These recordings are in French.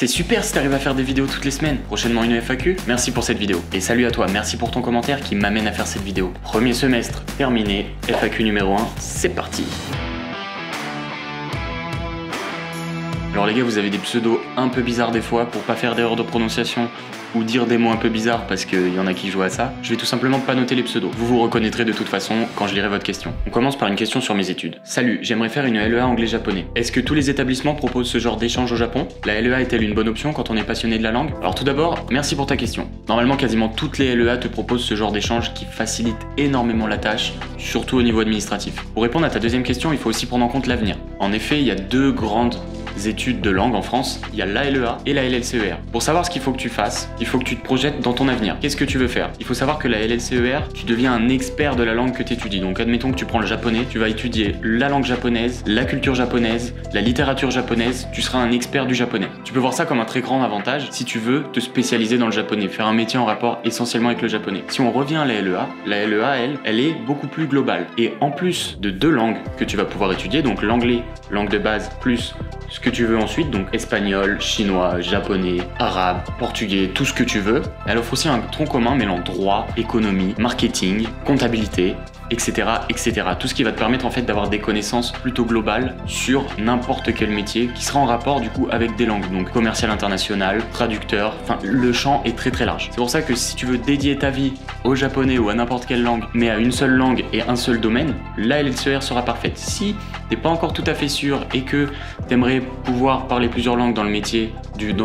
c'est super si t'arrives à faire des vidéos toutes les semaines. Prochainement une FAQ, merci pour cette vidéo. Et salut à toi, merci pour ton commentaire qui m'amène à faire cette vidéo. Premier semestre terminé, FAQ numéro 1, c'est parti. Alors les gars, vous avez des pseudos un peu bizarres des fois pour pas faire d'erreur de prononciation ou dire des mots un peu bizarres parce qu'il y en a qui jouent à ça. Je vais tout simplement pas noter les pseudos. Vous vous reconnaîtrez de toute façon quand je lirai votre question. On commence par une question sur mes études. Salut, j'aimerais faire une LEA anglais-japonais. Est-ce que tous les établissements proposent ce genre d'échange au Japon? La LEA est-elle une bonne option quand on est passionné de la langue? Alors tout d'abord, merci pour ta question. Normalement, quasiment toutes les LEA te proposent ce genre d'échange qui facilite énormément la tâche, surtout au niveau administratif. Pour répondre à ta deuxième question, il faut aussi prendre en compte l'avenir. En effet, il y a deux grandes études de langue en France, il y a l'ALEA et la LLCER. Pour savoir ce qu'il faut que tu fasses, il faut que tu te projettes dans ton avenir. Qu'est-ce que tu veux faire? Il faut savoir que la LLCER, tu deviens un expert de la langue que tu étudies. Donc admettons que tu prends le japonais, tu vas étudier la langue japonaise, la culture japonaise, la littérature japonaise, tu seras un expert du japonais. Tu peux voir ça comme un très grand avantage si tu veux te spécialiser dans le japonais, faire un métier en rapport essentiellement avec le japonais. Si on revient à la LEA, elle est beaucoup plus globale. Et en plus de deux langues que tu vas pouvoir étudier, donc l'anglais, langue de base, plus ce que tu veux ensuite, donc espagnol, chinois, japonais, arabe, portugais, tout ce que tu veux. Elle offre aussi un tronc commun mêlant droit, économie, marketing, comptabilité, etc., etc. Tout ce qui va te permettre en fait d'avoir des connaissances plutôt globales sur n'importe quel métier qui sera en rapport du coup avec des langues, donc commercial international, traducteur, enfin le champ est très très large. C'est pour ça que si tu veux dédier ta vie au japonais ou à n'importe quelle langue, mais à une seule langue et un seul domaine, la LLCER sera parfaite. Si t'es pas encore tout à fait sûr et que t'aimerais pouvoir parler plusieurs langues dans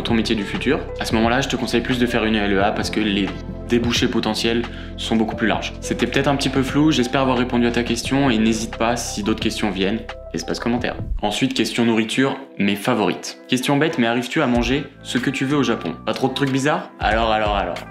ton métier du futur, à ce moment-là, je te conseille plus de faire une LEA parce que les débouchés potentiels sont beaucoup plus larges. C'était peut-être un petit peu flou, j'espère avoir répondu à ta question et n'hésite pas si d'autres questions viennent, espace commentaire. Ensuite, question nourriture, mes favorites. Question bête, mais arrives-tu à manger ce que tu veux au Japon? Pas trop de trucs bizarres? Alors.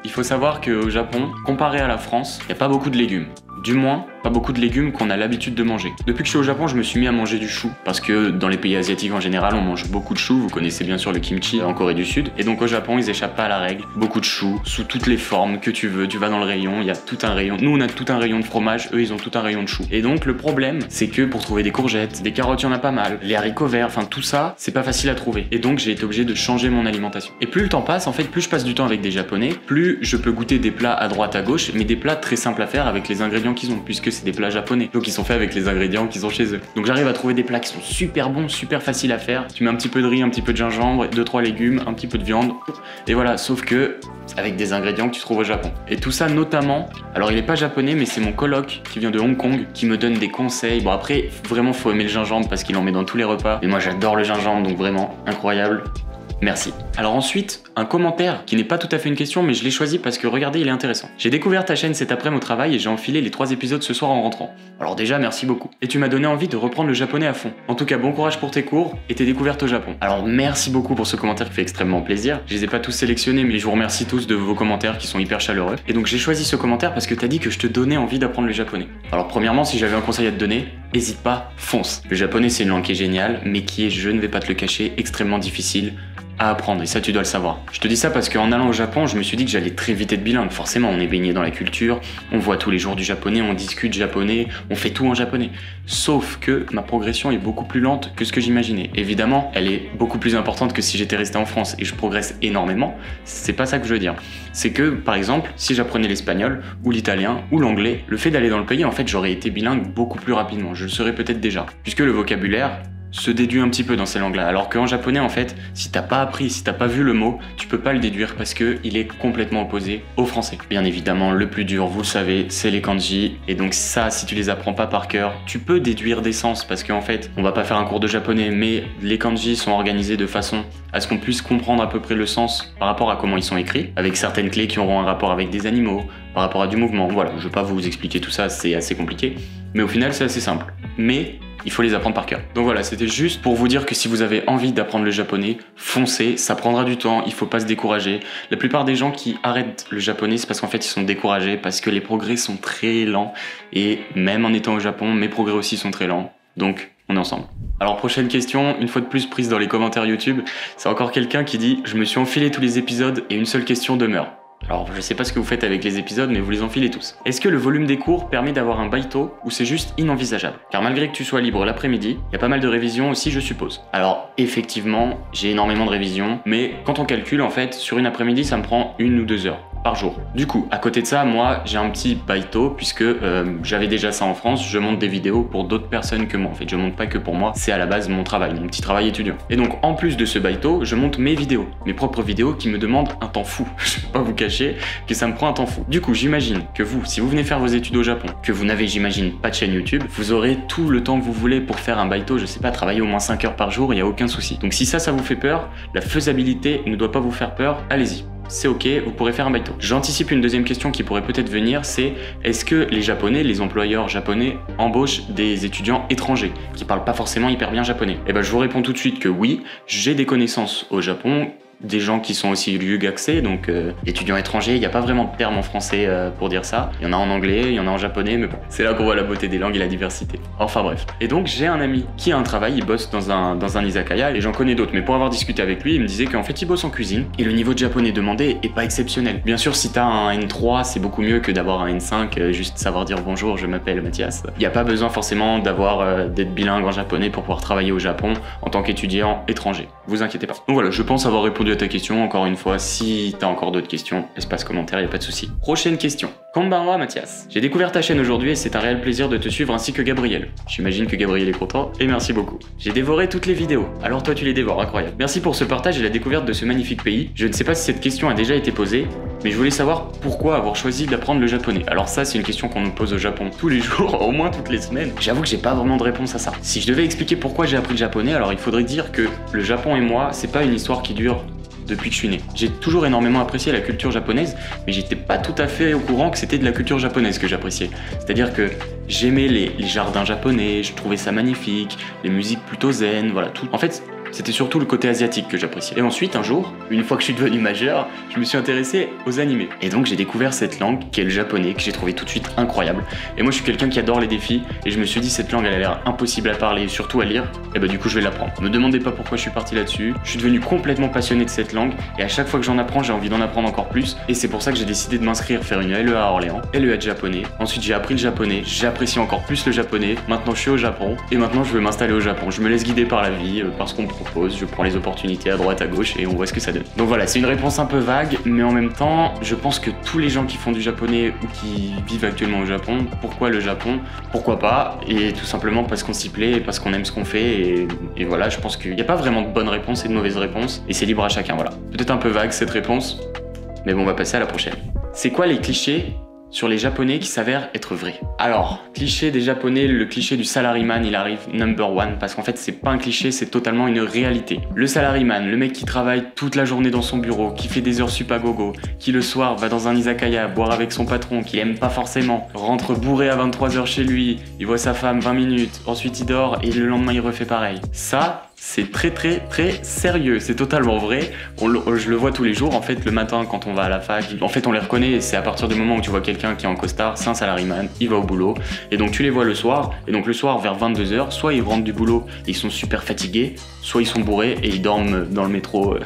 Il faut savoir qu'au Japon, comparé à la France, il n'y a pas beaucoup de légumes. Du moins, pas beaucoup de légumes qu'on a l'habitude de manger. Depuis que je suis au Japon, je me suis mis à manger du chou. Parce que dans les pays asiatiques en général, on mange beaucoup de choux. Vous connaissez bien sûr le kimchi en Corée du Sud. Et donc au Japon, ils échappent pas à la règle. Beaucoup de choux, sous toutes les formes que tu veux. Tu vas dans le rayon, il y a tout un rayon. Nous, on a tout un rayon de fromage. Eux, ils ont tout un rayon de choux. Et donc le problème, c'est que pour trouver des courgettes, des carottes, il y en a pas mal. Les haricots verts, enfin tout ça, c'est pas facile à trouver. Et donc j'ai été obligé de changer mon alimentation. Et plus le temps passe, en fait, plus je passe du temps avec des Japonais, plus je peux goûter des plats à droite à gauche, mais des plats très simples à faire avec les ingrédients qu'ils ont, puisque c'est des plats japonais, donc ils sont faits avec les ingrédients qu'ils ont chez eux. Donc j'arrive à trouver des plats qui sont super bons, super faciles à faire. Tu mets un petit peu de riz, un petit peu de gingembre, 2-3 légumes, un petit peu de viande, et voilà, sauf que avec des ingrédients que tu trouves au Japon. Et tout ça notamment, alors il est pas japonais, mais c'est mon coloc qui vient de Hong Kong qui me donne des conseils. Bon après, vraiment faut aimer le gingembre parce qu'il en met dans tous les repas, et moi j'adore le gingembre, donc vraiment incroyable. Merci. Alors ensuite, un commentaire qui n'est pas tout à fait une question, mais je l'ai choisi parce que regardez, il est intéressant. J'ai découvert ta chaîne cet après-midi au travail et j'ai enfilé les 3 épisodes ce soir en rentrant. Alors déjà, merci beaucoup. Et tu m'as donné envie de reprendre le japonais à fond. En tout cas, bon courage pour tes cours et tes découvertes au Japon. Alors merci beaucoup pour ce commentaire qui fait extrêmement plaisir. Je les ai pas tous sélectionnés, mais je vous remercie tous de vos commentaires qui sont hyper chaleureux. Et donc j'ai choisi ce commentaire parce que t'as dit que je te donnais envie d'apprendre le japonais. Alors premièrement, si j'avais un conseil à te donner, hésite pas, fonce. Le japonais, c'est une langue qui est géniale, mais qui est, je ne vais pas te le cacher, extrêmement difficile à apprendre, et ça tu dois le savoir. Je te dis ça parce qu'en allant au Japon, je me suis dit que j'allais très vite être bilingue. Forcément, on est baigné dans la culture, on voit tous les jours du japonais, on discute japonais, on fait tout en japonais. Sauf que ma progression est beaucoup plus lente que ce que j'imaginais. Évidemment, elle est beaucoup plus importante que si j'étais resté en France, et je progresse énormément. C'est pas ça que je veux dire. C'est que, par exemple, si j'apprenais l'espagnol, ou l'italien, ou l'anglais, le fait d'aller dans le pays, en fait, j'aurais été bilingue beaucoup plus rapidement. Je le serais peut-être déjà. Puisque le vocabulaire se déduit un petit peu dans ces langues-là. Alors qu'en japonais, en fait, si t'as pas appris, si t'as pas vu le mot, tu peux pas le déduire parce que il est complètement opposé au français. Bien évidemment, le plus dur, vous le savez, c'est les kanji. Et donc ça, si tu les apprends pas par cœur, tu peux déduire des sens parce qu'en fait, on va pas faire un cours de japonais, mais les kanji sont organisés de façon à ce qu'on puisse comprendre à peu près le sens par rapport à comment ils sont écrits, avec certaines clés qui auront un rapport avec des animaux, par rapport à du mouvement. Voilà, je vais pas vous expliquer tout ça, c'est assez compliqué. Mais au final, c'est assez simple. Mais il faut les apprendre par cœur. Donc voilà, c'était juste pour vous dire que si vous avez envie d'apprendre le japonais, foncez, ça prendra du temps, il faut pas se décourager. La plupart des gens qui arrêtent le japonais, c'est parce qu'en fait ils sont découragés, parce que les progrès sont très lents, et même en étant au Japon, mes progrès aussi sont très lents. Donc, on est ensemble. Alors prochaine question, une fois de plus prise dans les commentaires YouTube, c'est encore quelqu'un qui dit « Je me suis enfilé tous les épisodes et une seule question demeure. » Alors je sais pas ce que vous faites avec les épisodes, mais vous les enfilez tous. Est-ce que le volume des cours permet d'avoir un baito ou c'est juste inenvisageable? Car malgré que tu sois libre l'après-midi, il y a pas mal de révisions aussi je suppose. Alors effectivement, j'ai énormément de révisions, mais quand on calcule en fait, sur une après-midi ça me prend 1 ou 2 heures par jour. Du coup, à côté de ça, moi, j'ai un petit baito puisque j'avais déjà ça en France. Je monte des vidéos pour d'autres personnes que moi. En fait, je monte pas que pour moi. C'est à la base mon travail, mon petit travail étudiant. Et donc, en plus de ce baito, je monte mes vidéos, mes propres vidéos qui me demandent un temps fou. Je vais pas vous cacher que ça me prend un temps fou. Du coup, j'imagine que vous, si vous venez faire vos études au Japon, que vous n'avez, j'imagine, pas de chaîne YouTube, vous aurez tout le temps que vous voulez pour faire un baito. Je sais pas, travailler au moins 5 heures par jour, il y a aucun souci. Donc, si ça vous fait peur, la faisabilité ne doit pas vous faire peur. Allez-y. C'est ok, vous pourrez faire un baito. J'anticipe une deuxième question qui pourrait peut-être venir, c'est est-ce que les Japonais, les employeurs japonais embauchent des étudiants étrangers qui parlent pas forcément hyper bien japonais? Et ben je vous réponds tout de suite que oui, j'ai des connaissances au Japon, des gens qui sont aussi ryugakusei, donc étudiants étrangers, il n'y a pas vraiment de terme en français pour dire ça. Il y en a en anglais, il y en a en japonais, mais bon, c'est là qu'on voit la beauté des langues et la diversité. Enfin bref. Et donc j'ai un ami qui a un travail, il bosse dans un izakaya, et j'en connais d'autres, mais pour avoir discuté avec lui, il me disait qu'en fait il bosse en cuisine, et le niveau de japonais demandé est pas exceptionnel. Bien sûr, si t'as un N3, c'est beaucoup mieux que d'avoir un N5, juste savoir dire bonjour, je m'appelle Mathias. Il n'y a pas besoin forcément d'être bilingue en japonais pour pouvoir travailler au Japon en tant qu'étudiant étranger. Vous inquiétez pas. Donc voilà, je pense avoir répondu à ta question. Encore une fois, si t'as encore d'autres questions, espace commentaire, y a pas de souci. Prochaine question. Konbanwa Mathias. J'ai découvert ta chaîne aujourd'hui et c'est un réel plaisir de te suivre ainsi que Gabriel. J'imagine que Gabriel est content et merci beaucoup. J'ai dévoré toutes les vidéos. Alors toi tu les dévores, incroyable. Merci pour ce partage et la découverte de ce magnifique pays. Je ne sais pas si cette question a déjà été posée, mais je voulais savoir pourquoi avoir choisi d'apprendre le japonais. Alors ça, c'est une question qu'on nous pose au Japon tous les jours, au moins toutes les semaines. J'avoue que j'ai pas vraiment de réponse à ça. Si je devais expliquer pourquoi j'ai appris le japonais, alors il faudrait dire que le Japon et moi, c'est pas une histoire qui dure depuis que je suis né. J'ai toujours énormément apprécié la culture japonaise, mais j'étais pas tout à fait au courant que c'était de la culture japonaise que j'appréciais. C'est-à-dire que j'aimais les jardins japonais, je trouvais ça magnifique, les musiques plutôt zen, voilà tout. En fait, c'était surtout le côté asiatique que j'appréciais. Et ensuite, un jour, une fois que je suis devenu majeur, je me suis intéressé aux animés. Et donc j'ai découvert cette langue qui est le japonais, que j'ai trouvé tout de suite incroyable. Et moi je suis quelqu'un qui adore les défis, et je me suis dit cette langue elle a l'air impossible à parler et surtout à lire, et bah du coup je vais l'apprendre. Me demandez pas pourquoi je suis parti là-dessus, je suis devenu complètement passionné de cette langue, et à chaque fois que j'en apprends, j'ai envie d'en apprendre encore plus, et c'est pour ça que j'ai décidé de m'inscrire, faire une LEA à Orléans, LEA de japonais. Ensuite j'ai appris le japonais, j'apprécie encore plus le japonais, maintenant je suis au Japon, et maintenant je veux m'installer au Japon. Je me laisse guider par la vie, par ce qu'on me propose, je prends les opportunités à droite à gauche et on voit ce que ça donne. Donc voilà, c'est une réponse un peu vague, mais en même temps, je pense que tous les gens qui font du japonais ou qui vivent actuellement au Japon, pourquoi le Japon? Pourquoi pas? Et tout simplement parce qu'on s'y plaît et parce qu'on aime ce qu'on fait, et voilà, je pense qu'il n'y a pas vraiment de bonne réponse et de mauvaise réponse, et c'est libre à chacun, voilà. Peut-être un peu vague cette réponse, mais bon, on va passer à la prochaine. C'est quoi les clichés sur les japonais qui s'avèrent être vrais? Alors, cliché des japonais, le cliché du salaryman, il arrive number one, parce qu'en fait c'est pas un cliché, c'est totalement une réalité. Le salaryman, le mec qui travaille toute la journée dans son bureau, qui fait des heures sup à gogo, qui le soir va dans un izakaya boire avec son patron, qu'il aime pas forcément, rentre bourré à 23 h chez lui, il voit sa femme 20 minutes, ensuite il dort et le lendemain il refait pareil. Ça, c'est très sérieux, c'est totalement vrai. Je le vois tous les jours, en fait, le matin quand on va à la fac, en fait on les reconnaît, et c'est à partir du moment où tu vois quelqu'un qui est en costard, c'est un salaryman, il va au boulot, et donc tu les vois le soir, et donc le soir vers 22 h, soit ils rentrent du boulot et ils sont super fatigués, soit ils sont bourrés et ils dorment dans le métro.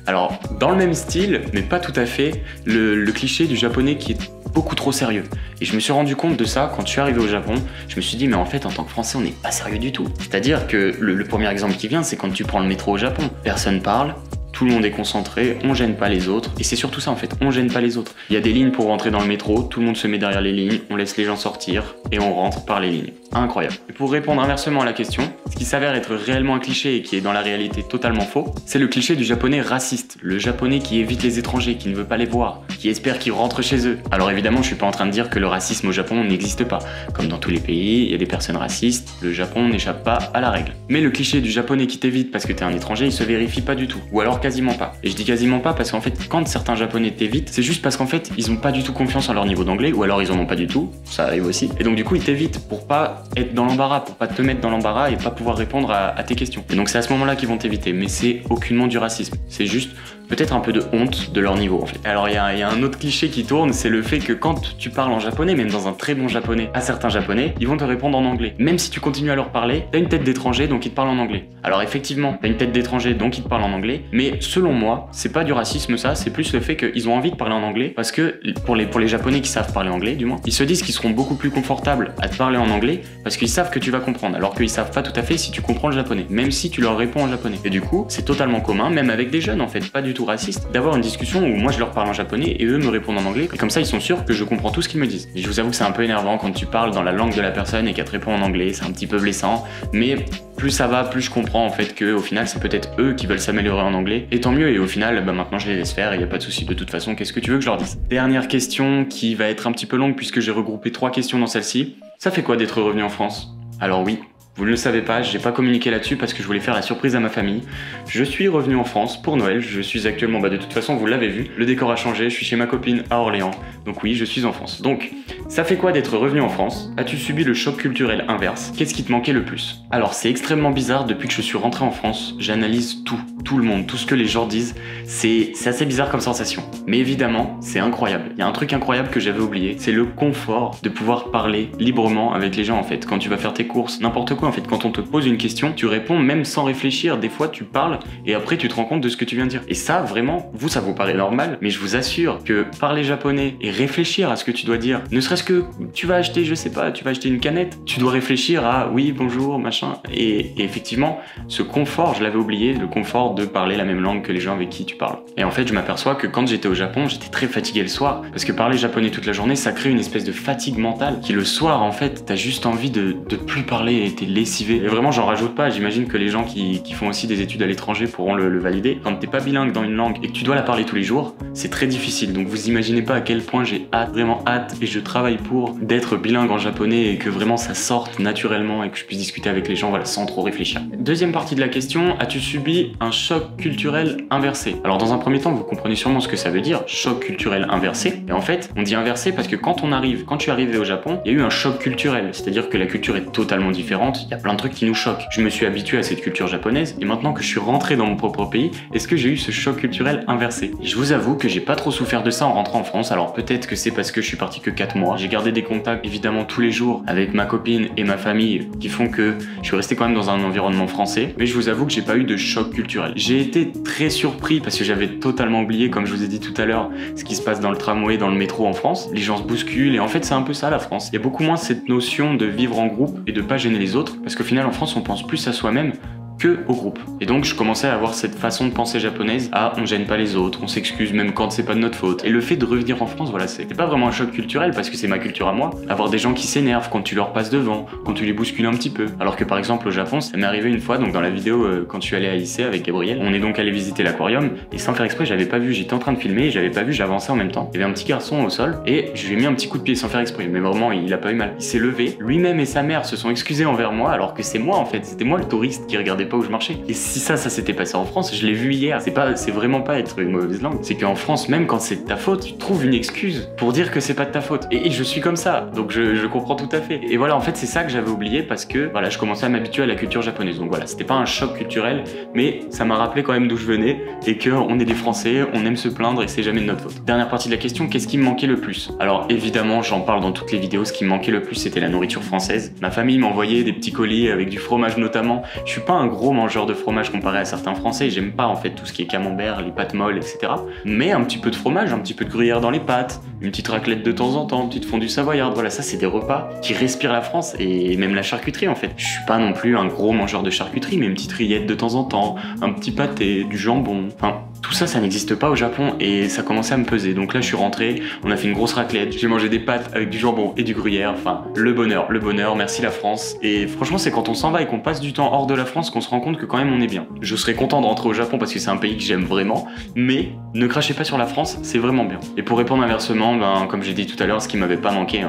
Alors, dans le même style, mais pas tout à fait, le cliché du japonais qui est beaucoup trop sérieux. Et je me suis rendu compte de ça quand je suis arrivé au Japon. Je me suis dit, mais en fait, en tant que Français, on n'est pas sérieux du tout. C'est-à-dire que le premier exemple qui vient, c'est quand tu prends le métro au Japon. Personne parle, tout le monde est concentré, on gêne pas les autres. Et c'est surtout ça en fait, on gêne pas les autres. Il y a des lignes pour rentrer dans le métro, tout le monde se met derrière les lignes, on laisse les gens sortir et on rentre par les lignes. Incroyable. Et pour répondre inversement à la question, ce qui s'avère être réellement un cliché et qui est dans la réalité totalement faux, c'est le cliché du japonais raciste. Le japonais qui évite les étrangers, qui ne veut pas les voir, qui espère qu'ils rentrent chez eux. Alors évidemment, je suis pas en train de dire que le racisme au Japon n'existe pas. Comme dans tous les pays, il y a des personnes racistes, le Japon n'échappe pas à la règle. Mais le cliché du japonais qui t'évite parce que t'es un étranger, il se vérifie pas du tout. Ou alors quasiment pas. Et je dis quasiment pas parce qu'en fait, quand certains japonais t'évitent, c'est juste parce qu'en fait, ils ont pas du tout confiance en leur niveau d'anglais, ou alors ils en ont pas du tout, ça arrive aussi. Et donc du coup, ils t'évitent pour pas être dans l'embarras, pour pas te mettre dans l'embarras et pas pouvoir répondre à tes questions. Et donc c'est à ce moment-là qu'ils vont t'éviter, mais c'est aucunement du racisme. C'est juste peut-être un peu de honte de leur niveau en fait. Alors il y a un autre cliché qui tourne, c'est le fait que quand tu parles en japonais, même dans un très bon japonais, à certains japonais, ils vont te répondre en anglais. Même si tu continues à leur parler, t'as une tête d'étranger donc ils te parlent en anglais. Alors effectivement, t'as une tête d'étranger donc ils te parlent en anglais, mais Et selon moi, c'est pas du racisme ça, c'est plus le fait qu'ils ont envie de parler en anglais parce que pour les japonais qui savent parler anglais du moins, ils se disent qu'ils seront beaucoup plus confortables à te parler en anglais parce qu'ils savent que tu vas comprendre, alors qu'ils savent pas tout à fait si tu comprends le japonais, même si tu leur réponds en japonais. Et du coup, c'est totalement commun, même avec des jeunes en fait, pas du tout raciste, d'avoir une discussion où moi je leur parle en japonais et eux me répondent en anglais, et comme ça ils sont sûrs que je comprends tout ce qu'ils me disent. Et je vous avoue que c'est un peu énervant quand tu parles dans la langue de la personne et qu'elle te répond en anglais, c'est un petit peu blessant, mais plus ça va, plus je comprends en fait que au final c'est peut-être eux qui veulent s'améliorer en anglais, et tant mieux, et au final maintenant je les laisse faire et y a pas de souci, de toute façon qu'est-ce que tu veux que je leur dise. Dernière question qui va être un petit peu longue puisque j'ai regroupé 3 questions dans celle-ci. Ça fait quoi d'être revenu en France? Alors oui, vous ne le savez pas, j'ai pas communiqué là-dessus parce que je voulais faire la surprise à ma famille. Je suis revenu en France pour Noël, je suis actuellement, de toute façon vous l'avez vu, le décor a changé, je suis chez ma copine à Orléans, donc oui, je suis en France. Donc, ça fait quoi d'être revenu en France? As-tu subi le choc culturel inverse? Qu'est-ce qui te manquait le plus? Alors c'est extrêmement bizarre, depuis que je suis rentré en France, j'analyse tout le monde, tout ce que les gens disent, c'est assez bizarre comme sensation. Mais évidemment, c'est incroyable. Il y a un truc incroyable que j'avais oublié, c'est le confort de pouvoir parler librement avec les gens en fait. Quand tu vas faire tes courses, n'importe quoi en fait, quand on te pose une question, tu réponds même sans réfléchir, des fois tu parles et après tu te rends compte de ce que tu viens de dire. Et ça vraiment, vous ça vous paraît normal, mais je vous assure que parler japonais et réfléchir à ce que tu dois dire, ne serait-ce que tu vas acheter, je sais pas, tu vas acheter une canette, tu dois réfléchir à oui, bonjour, machin, et effectivement, ce confort, je l'avais oublié, le confort de parler la même langue que les gens avec qui tu parles. Et en fait, je m'aperçois que quand j'étais au Japon, j'étais très fatigué le soir, parce que parler japonais toute la journée, ça crée une espèce de fatigue mentale, qui le soir, en fait, t'as juste envie de plus parler et t'es lessivé. Et vraiment, j'en rajoute pas, j'imagine que les gens qui font aussi des études à l'étranger pourront le valider. Quand t'es pas bilingue dans une langue et que tu dois la parler tous les jours, c'est très difficile. Donc vous imaginez pas à quel point j'ai hâte, vraiment hâte, et je travaille pour d'être bilingue en japonais et que vraiment ça sorte naturellement et que je puisse discuter avec les gens, voilà, sans trop réfléchir. Deuxième partie de la question, as-tu subi un choc culturel inversé? Alors dans un premier temps, vous comprenez sûrement ce que ça veut dire, choc culturel inversé. Et en fait, on dit inversé parce que quand je suis arrivé au Japon, il y a eu un choc culturel, c'est-à-dire que la culture est totalement différente, il y a plein de trucs qui nous choquent. Je me suis habitué à cette culture japonaise et maintenant que je suis rentré dans mon propre pays, est-ce que j'ai eu ce choc culturel inversé? Et je vous avoue que j'ai pas trop souffert de ça en rentrant en France, alors peut-être que c'est parce que je suis parti que 4 mois. J'ai gardé des contacts évidemment tous les jours avec ma copine et ma famille qui font que je suis resté quand même dans un environnement français, mais je vous avoue que j'ai pas eu de choc culturel. J'ai été très surpris parce que j'avais totalement oublié, comme je vous ai dit tout à l'heure, ce qui se passe dans le tramway, dans le métro en France. Les gens se bousculent et en fait c'est un peu ça la France. Il y a beaucoup moins cette notion de vivre en groupe et de pas gêner les autres parce qu'au final en France on pense plus à soi-même que au groupe. Et donc je commençais à avoir cette façon de penser japonaise, on gêne pas les autres, on s'excuse même quand c'est pas de notre faute. Et le fait de revenir en France, voilà, c'était pas vraiment un choc culturel parce que c'est ma culture à moi. Avoir des gens qui s'énervent quand tu leur passes devant, quand tu les bouscules un petit peu. Alors que par exemple au Japon, ça m'est arrivé une fois, donc dans la vidéo quand je suis allé à Issei avec Gabriel, on est donc allé visiter l'aquarium et sans faire exprès, j'avais pas vu, j'étais en train de filmer et j'avais pas vu, j'avançais en même temps. Il y avait un petit garçon au sol et je lui ai mis un petit coup de pied sans faire exprès, mais vraiment il a pas eu mal. Il s'est levé, lui-même et sa mère se sont excusés envers moi alors que c'est moi en fait, c'était moi le touriste qui regardait pas où je marchais. Et si ça s'était passé en France, je l'ai vu hier, c'est vraiment pas être une mauvaise langue, c'est qu'en France, même quand c'est de ta faute, tu trouves une excuse pour dire que c'est pas de ta faute. Et je suis comme ça, donc je comprends tout à fait. Et voilà, en fait, c'est ça que j'avais oublié parce que, voilà, je commençais à m'habituer à la culture japonaise. Donc voilà, c'était pas un choc culturel, mais ça m'a rappelé quand même d'où je venais et qu'on est des Français, on aime se plaindre et c'est jamais de notre faute. Dernière partie de la question, qu'est-ce qui me manquait le plus? Alors évidemment, j'en parle dans toutes les vidéos, ce qui me manquait le plus, c'était la nourriture française. Ma famille m'envoyait des petits colis avec du fromage notamment. Je suis pas un gros mangeur de fromage comparé à certains Français, j'aime pas en fait tout ce qui est camembert, les pâtes molles, etc. Mais un petit peu de fromage, un petit peu de gruyère dans les pâtes, une petite raclette de temps en temps, une petite fondue savoyarde, voilà, ça c'est des repas qui respirent la France et même la charcuterie en fait. Je suis pas non plus un gros mangeur de charcuterie, mais une petite rillette de temps en temps, un petit pâté, du jambon, enfin tout ça, ça n'existe pas au Japon et ça commençait à me peser. Donc là, je suis rentré, on a fait une grosse raclette, j'ai mangé des pâtes avec du jambon et du gruyère, enfin le bonheur, merci la France. Et franchement, c'est quand on s'en va et qu'on passe du temps hors de la France qu'on se rend compte que quand même on est bien. Je serais content de rentrer au Japon parce que c'est un pays que j'aime vraiment, mais ne crachez pas sur la France, c'est vraiment bien. Et pour répondre inversement, comme j'ai dit tout à l'heure, ce qui m'avait pas manqué,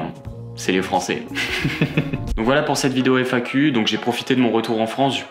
c'est les Français. Donc voilà pour cette vidéo FAQ, donc j'ai profité de mon retour en France, je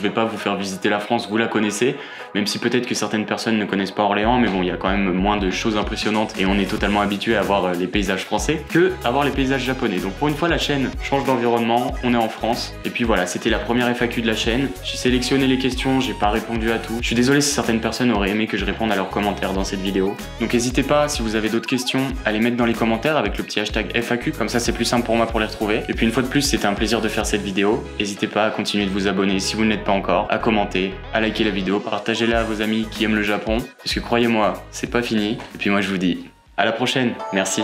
vais pas vous faire visiter la France, vous la connaissez, même si peut-être que certaines personnes ne connaissent pas Orléans, mais bon, il y a quand même moins de choses impressionnantes et on est totalement habitué à voir les paysages français que à voir les paysages japonais. Donc pour une fois, la chaîne change d'environnement, on est en France, et puis voilà, c'était la première FAQ de la chaîne. J'ai sélectionné les questions, j'ai pas répondu à tout. Je suis désolé si certaines personnes auraient aimé que je réponde à leurs commentaires dans cette vidéo. Donc n'hésitez pas, si vous avez d'autres questions, à les mettre dans les commentaires avec le petit hashtag FAQ, comme ça c'est plus simple pour moi pour les retrouver. Et puis une fois de plus, c'était un plaisir de faire cette vidéo. N'hésitez pas à continuer de vous abonner si vous ne l'êtes pas encore, à commenter, à liker la vidéo, partager partagez-les à vos amis qui aiment le Japon, parce que croyez-moi, c'est pas fini. Et puis moi je vous dis à la prochaine, merci.